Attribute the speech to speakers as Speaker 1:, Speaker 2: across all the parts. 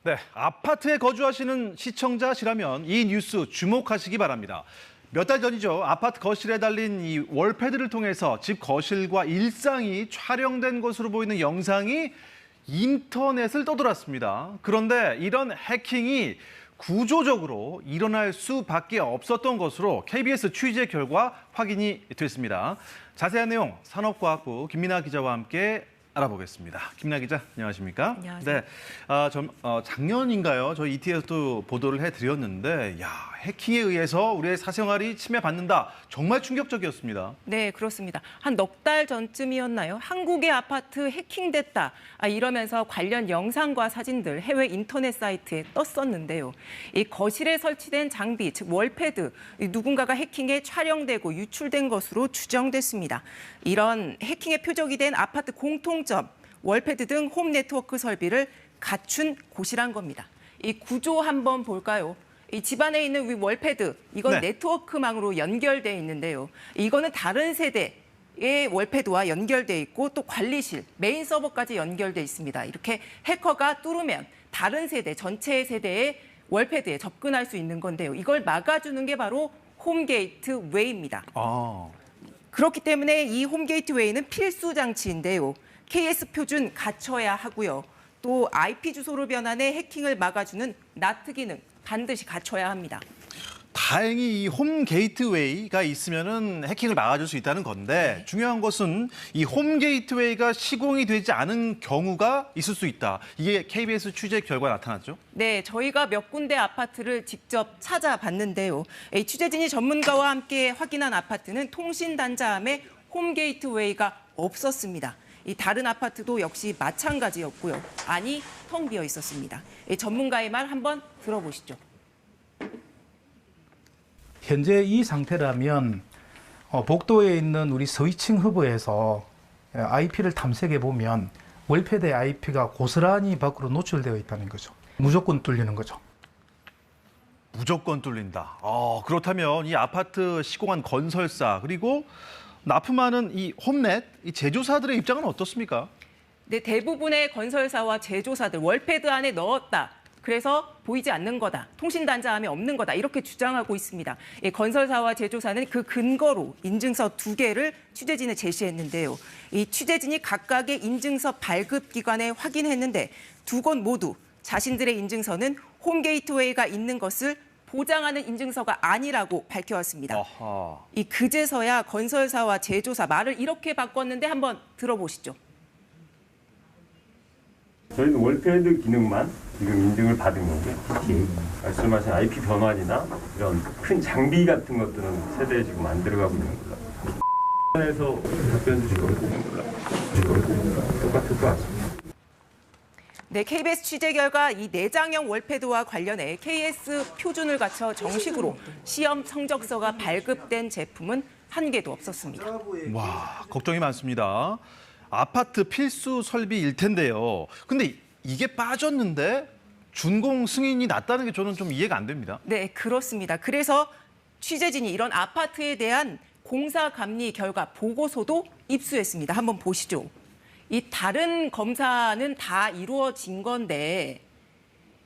Speaker 1: 네, 아파트에 거주하시는 시청자시라면 이 뉴스 주목하시기 바랍니다. 몇 달 전이죠. 아파트 거실에 달린 이 월패드를 통해서 집 거실과 일상이 촬영된 것으로 보이는 영상이 인터넷을 떠돌았습니다. 그런데 이런 해킹이 구조적으로 일어날 수밖에 없었던 것으로 KBS 취재 결과 확인이 됐습니다. 자세한 내용 산업과학부 김민아 기자와 함께 알아보겠습니다. 김민아 기자, 안녕하십니까?
Speaker 2: 안녕하세요.
Speaker 1: 네, 작년인가요? 저희 ET에서도 보도를 해드렸는데, 해킹에 의해서 우리의 사생활이 침해받는다. 정말 충격적이었습니다.
Speaker 2: 네, 그렇습니다. 한 넉 달 전쯤이었나요? 한국의 아파트 해킹됐다. 이러면서 관련 영상과 사진들 해외 인터넷 사이트에 떴었는데요. 이 거실에 설치된 장비, 즉 월패드, 누군가가 해킹에 촬영되고 유출된 것으로 추정됐습니다. 이런 해킹의 표적이 된 아파트 공통점, 월패드 등 홈 네트워크 설비를 갖춘 곳이란 겁니다. 이 구조 한번 볼까요? 이 집안에 있는 이 월패드, 이건
Speaker 1: 네.
Speaker 2: 네트워크망으로 연결돼 있는데요. 이거는 다른 세대의 월패드와 연결돼 있고 또 관리실, 메인 서버까지 연결돼 있습니다. 이렇게 해커가 뚫으면 다른 세대, 전체 세대의 월패드에 접근할 수 있는 건데요. 이걸 막아주는 게 바로 홈게이트웨이입니다. 그렇기 때문에 이 홈게이트웨이는 필수 장치인데요. KS 표준 갖춰야 하고요. 또 IP 주소로 변환해 해킹을 막아주는 나트 기능 반드시 갖춰야 합니다.
Speaker 1: 다행히 이 홈 게이트웨이가 있으면은 해킹을 막아줄 수 있다는 건데 중요한 것은 이 홈 게이트웨이가 시공이 되지 않은 경우가 있을 수 있다. 이게 KBS 취재 결과 나타났죠?
Speaker 2: 네, 저희가 몇 군데 아파트를 직접 찾아봤는데요. 이 취재진이 전문가와 함께 확인한 아파트는 통신단자함에 홈 게이트웨이가 없었습니다. 이 다른 아파트도 역시 마찬가지였고요. 안이 텅 비어 있었습니다. 이 전문가의 말 한번 들어보시죠.
Speaker 3: 현재 이 상태라면 복도에 있는 우리 스위칭 허브에서 IP를 탐색해 보면 월패드의 IP가 고스란히 밖으로 노출되어 있다는 거죠. 무조건 뚫리는 거죠.
Speaker 1: 무조건 뚫린다. 그렇다면 이 아파트 시공한 건설사 그리고 납품하는 이 홈넷, 이 제조사들의 입장은 어떻습니까?
Speaker 2: 네, 대부분의 건설사와 제조사들 월패드 안에 넣었다. 그래서 보이지 않는 거다. 통신단자함이 없는 거다. 이렇게 주장하고 있습니다. 건설사와 제조사는 그 근거로 인증서 2개를 취재진에 제시했는데요. 이 취재진이 각각의 인증서 발급기관에 확인했는데 두 곳 모두 자신들의 인증서는 홈게이트웨이가 있는 것을 보장하는 인증서가 아니라고 밝혀왔습니다. 이 그제서야 건설사와 제조사 말을 이렇게 바꿨는데 한번 들어보시죠.
Speaker 4: 저희는 월패드 기능만 지금 인증을 받은 거고요. 특히 말씀하신 IP 변환이나 이런 큰 장비 같은 것들은 세대에 지금 안 들어가고 있는 걸로. 에서 답변 주시고 똑같을 것 같습니다.
Speaker 2: 네, KBS 취재 결과 이 내장형 월패드와 관련해 KS 표준을 갖춰 정식으로 시험 성적서가 발급된 제품은 한 개도 없었습니다.
Speaker 1: 와, 걱정이 많습니다. 아파트 필수 설비일 텐데요. 근데 이게 빠졌는데 준공 승인이 났다는 게 저는 좀 이해가 안 됩니다.
Speaker 2: 네, 그렇습니다. 그래서 취재진이 이런 아파트에 대한 공사 감리 결과 보고서도 입수했습니다. 한번 보시죠. 이 다른 검사는 다 이루어진 건데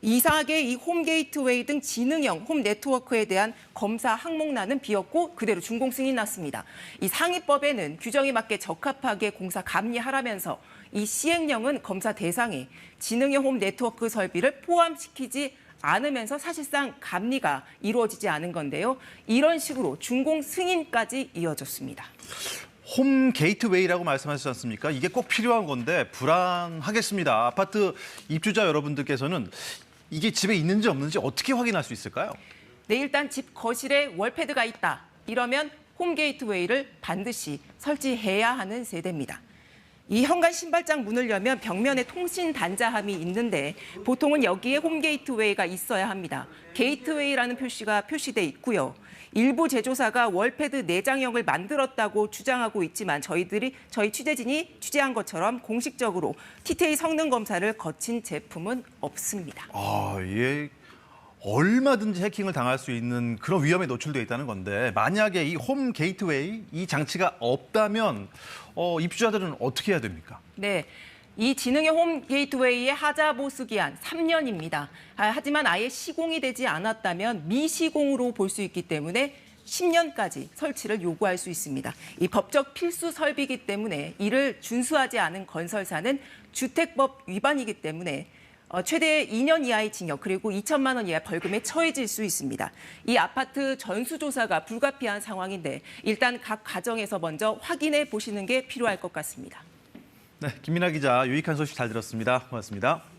Speaker 2: 이상하게 이 홈 게이트웨이 등 지능형 홈 네트워크에 대한 검사 항목란은 비었고 그대로 준공 승인 났습니다. 이 상위법에는 규정에 맞게 적합하게 공사 감리하라면서 이 시행령은 검사 대상에 지능형 홈 네트워크 설비를 포함시키지 않으면서 사실상 감리가 이루어지지 않은 건데요. 이런 식으로 준공 승인까지 이어졌습니다.
Speaker 1: 홈 게이트웨이라고 말씀하셨지 않습니까? 이게 꼭 필요한 건데 불안하겠습니다. 아파트 입주자 여러분들께서는 이게 집에 있는지 없는지 어떻게 확인할 수 있을까요?
Speaker 2: 네, 일단 집 거실에 월패드가 있다. 이러면 홈 게이트웨이를 반드시 설치해야 하는 세대입니다. 이 현관 신발장 문을 열면 벽면에 통신 단자함이 있는데 보통은 여기에 홈 게이트웨이가 있어야 합니다. 게이트웨이라는 표시가 표시돼 있고요. 일부 제조사가 월패드 내장형을 만들었다고 주장하고 있지만 저희 취재진이 취재한 것처럼 공식적으로 TTA 성능 검사를 거친 제품은 없습니다.
Speaker 1: 예. 얼마든지 해킹을 당할 수 있는 그런 위험에 노출되어 있다는 건데 만약에 이 홈 게이트웨이 이 장치가 없다면 입주자들은 어떻게 해야 됩니까?
Speaker 2: 네. 이 지능의 홈 게이트웨이의 하자 보수 기한 3년입니다. 하지만 아예 시공이 되지 않았다면 미시공으로 볼 수 있기 때문에 10년까지 설치를 요구할 수 있습니다. 이 법적 필수 설비이기 때문에 이를 준수하지 않은 건설사는 주택법 위반이기 때문에 최대 2년 이하의 징역 그리고 2천만 원 이하 벌금에 처해질 수 있습니다. 이 아파트 전수조사가 불가피한 상황인데 일단 각 가정에서 먼저 확인해 보시는 게 필요할 것 같습니다.
Speaker 1: 네, 김민아 기자 유익한 소식 잘 들었습니다. 고맙습니다.